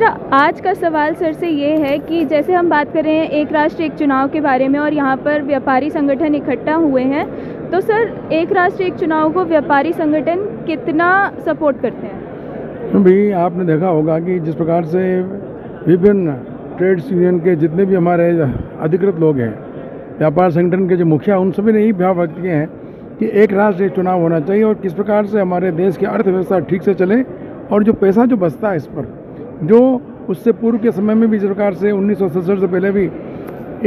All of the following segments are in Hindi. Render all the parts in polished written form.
मेरा आज का सवाल सर से ये है कि जैसे हम बात कर रहे हैं एक राष्ट्र एक चुनाव के बारे में और यहाँ पर व्यापारी संगठन इकट्ठा हुए हैं, तो सर एक राष्ट्र एक चुनाव को व्यापारी संगठन कितना सपोर्ट करते हैं? भी आपने देखा होगा कि जिस प्रकार से विभिन्न ट्रेड्स यूनियन के जितने भी हमारे अधिकृत लोग हैं, व्यापार संगठन के जो मुखिया, उन सभी ने यही भाव व्यक्त किए हैं कि एक राष्ट्र एक चुनाव होना चाहिए और किस प्रकार से हमारे देश की अर्थव्यवस्था ठीक से चले और जो पैसा जो बचता है इस पर, जो उससे पूर्व के समय में भी जिस प्रकार से 1967 से पहले भी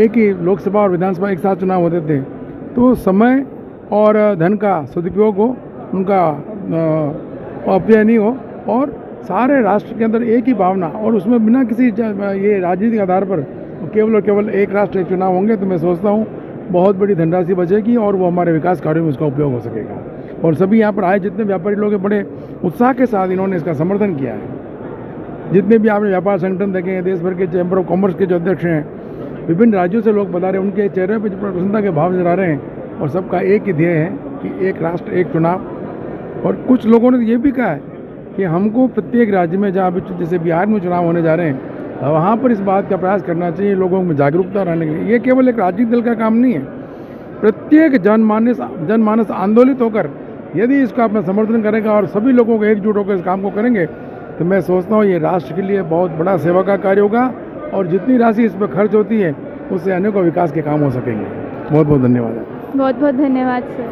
एक ही लोकसभा और विधानसभा एक साथ चुनाव होते थे, तो समय और धन का सदुपयोग हो, उनका अपव्यय नहीं हो और सारे राष्ट्र के अंदर एक ही भावना और उसमें बिना किसी ये राजनीतिक आधार पर केवल और केवल एक राष्ट्र एक चुनाव होंगे, तो मैं सोचता हूँ बहुत बड़ी धनराशि बचेगी और वो हमारे विकास कार्यों में उसका उपयोग हो सकेगा। और सभी यहाँ पर आए जितने व्यापारी लोग हैं, बड़े उत्साह के साथ इन्होंने इसका समर्थन किया है। जितने भी आपने व्यापार संगठन देखे हैं, देश भर के चैम्बर ऑफ कॉमर्स के जो अध्यक्ष हैं, विभिन्न राज्यों से लोग बता रहे हैं, उनके चेहरे पर जो प्रसन्नता के भाव नजर आ रहे हैं और सबका एक ही ध्येय है कि एक राष्ट्र एक चुनाव। और कुछ लोगों ने ये भी कहा है कि हमको प्रत्येक राज्य में, जहाँ जैसे बिहार में चुनाव होने जा रहे हैं, वहाँ पर इस बात का प्रयास करना चाहिए लोगों में जागरूकता रहने के लिए। ये केवल एक राजनीतिक दल का काम नहीं है, प्रत्येक जनमानस आंदोलित होकर यदि इसका अपना समर्थन करेगा और सभी लोगों को एकजुट होकर इस काम को करेंगे, तो मैं सोचता हूँ ये राष्ट्र के लिए बहुत बड़ा सेवा का कार्य होगा और जितनी राशि इस पर खर्च होती है उससे अनेकों विकास के काम हो सकेंगे। बहुत बहुत धन्यवाद। बहुत बहुत धन्यवाद सर।